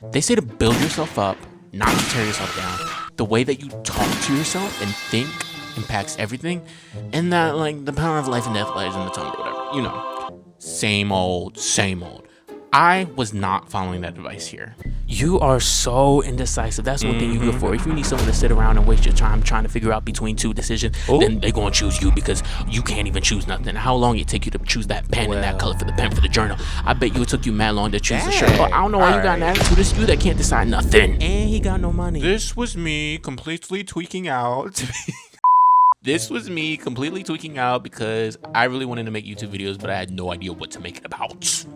They say to build yourself up, not to tear yourself down. The way that you talk to yourself and think impacts everything, and that, like, the power of life and death lies in the tongue or whatever. You know, same old, same old. I was not following that advice here. You are so indecisive. That's one thing you're good for. If you need someone to sit around and waste your time trying to figure out between two decisions, then they're going to choose you because you can't even choose nothing. How long it take you to choose that pen and that color for the pen for the journal? I bet you it took you mad long to choose the shirt. But I don't know why you got an attitude. It's you that can't decide nothing. And he got no money. This was me completely tweaking out. This was me completely tweaking out because I really wanted to make YouTube videos, but I had no idea what to make it about.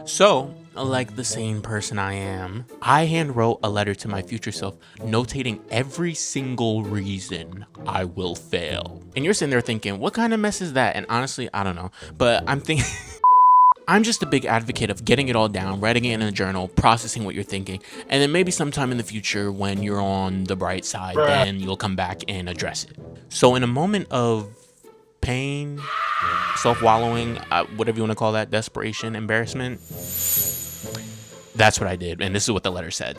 So, like the sane person I am, I hand wrote a letter to my future self, notating every single reason I will fail. And you're sitting there thinking, what kind of mess is that? And honestly, I don't know. But I'm thinking, I'm just a big advocate of getting it all down, writing it in a journal, processing what you're thinking, and then maybe sometime in the future when you're on the bright side, then you'll come back and address it. So in a moment of pain, self-wallowing, whatever you want to call that, desperation, embarrassment, that's what I did, and this is what the letter said.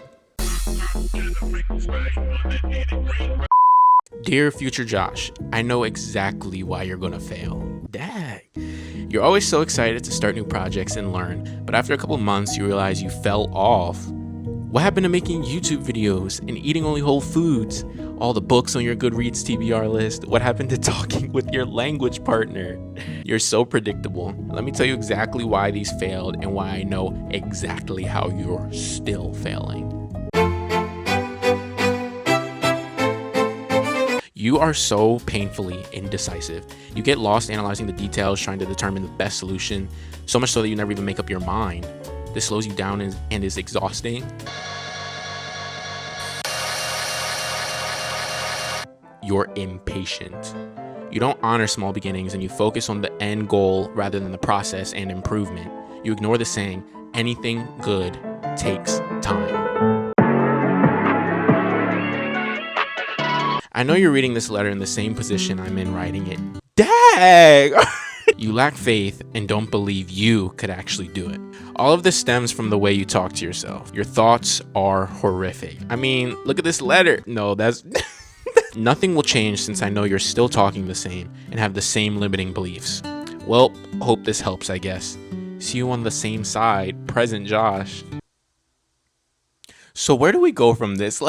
Dear future Josh, I know exactly why you're gonna fail. Dang. You're always so excited to start new projects and learn, but after a couple months you realize you fell off. What happened to making YouTube videos and eating only whole foods? All the books on your Goodreads TBR list? What happened to talking with your language partner? You're so predictable. Let me tell you exactly why these failed and why I know exactly how you're still failing. You are so painfully indecisive. You get lost analyzing the details, trying to determine the best solution, so much so that you never even make up your mind. This slows you down and is exhausting. You're impatient. You don't honor small beginnings and you focus on the end goal rather than the process and improvement. You ignore the saying, anything good takes time. I know you're reading this letter in the same position I'm in writing it. Dang! You lack faith and don't believe you could actually do it. All of this stems from the way you talk to yourself. Your thoughts are horrific. I mean, look at this letter. No, that's... Nothing will change since I know you're still talking the same and have the same limiting beliefs. Well, hope this helps, I guess. See you on the same side, present Josh. So where do we go from this?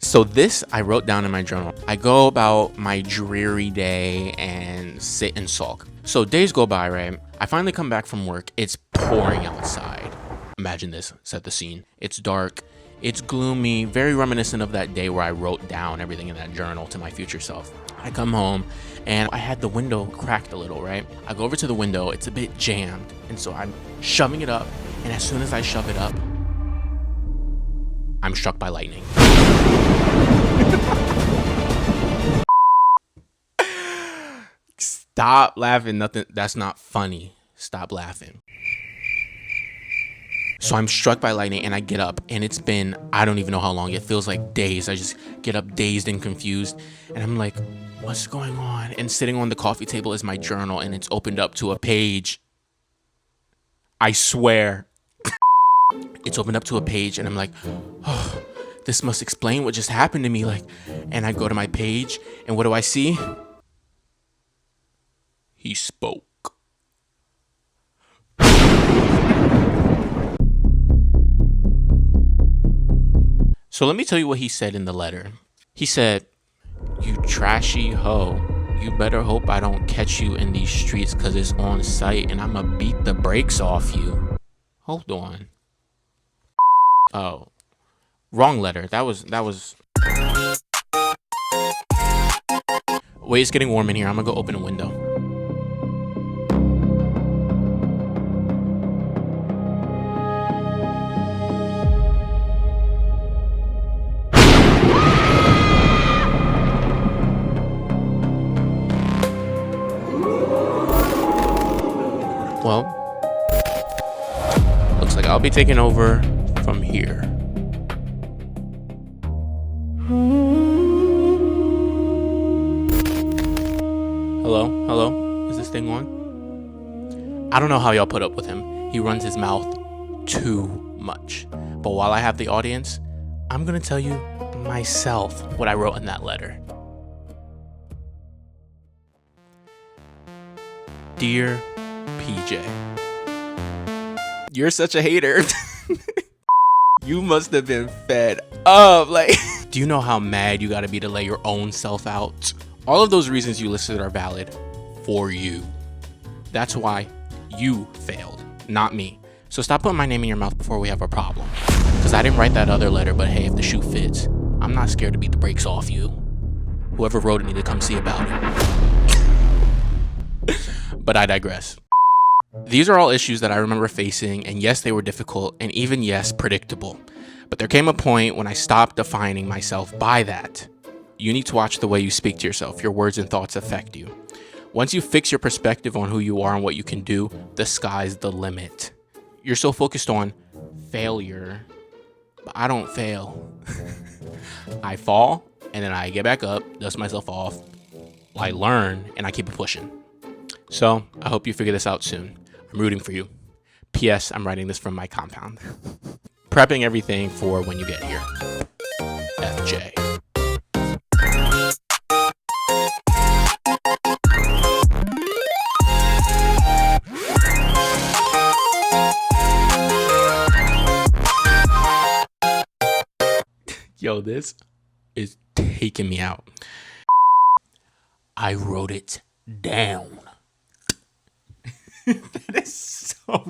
So this I wrote down in my journal. I go about my dreary day and sit and sulk. So days go by, right? I finally come back from work. It's pouring outside. Imagine this, set the scene. It's dark. It's gloomy, very reminiscent of that day where I wrote down everything in that journal to my future self. I come home and I had the window cracked a little, right? I go over to the window, it's a bit jammed. And so I'm shoving it up. And as soon as I shove it up, I'm struck by lightning. Stop laughing. Nothing. That's not funny. Stop laughing. So I'm struck by lightning and I get up and it's been, I don't even know how long. It feels like days. I just get up dazed and confused and I'm like, what's going on? And sitting on the coffee table is my journal and it's opened up to a page. I swear. It's opened up to a page and I'm like, oh, this must explain what just happened to me. And I go to my page and what do I see? He spoke. So let me tell you what he said in the letter. He said, you trashy hoe. You better hope I don't catch you in these streets because it's on site and I'ma beat the brakes off you. Hold on. Oh, wrong letter. That was. Wait, it's getting warm in here. I'm gonna go open a window. Well, looks like I'll be taking over from here. Hello? Is this thing on? I don't know how y'all put up with him. He runs his mouth too much. But while I have the audience, I'm gonna tell you myself what I wrote in that letter. Dear PJ, you're such a hater. You must have been fed up. Like, do you know how mad you gotta be to lay your own self out? All of those reasons you listed are valid for you. That's why you failed, not me. So stop putting my name in your mouth before we have a problem. Because I didn't write that other letter, but hey, if the shoe fits, I'm not scared to beat the brakes off you. Whoever wrote it need to come see about it. But I digress. These are all issues that I remember facing, and yes, they were difficult, and even yes, predictable. But there came a point when I stopped defining myself by that. You need to watch the way you speak to yourself. Your words and thoughts affect you. Once you fix your perspective on who you are and what you can do, the sky's the limit. You're so focused on failure, but I don't fail. I fall, and then I get back up, dust myself off, I learn, and I keep it pushing. So I hope you figure this out soon. I'm rooting for you. P.S. I'm writing this from my compound. Prepping everything for when you get here. FJ. Yo, this is taking me out. I wrote it down. That is so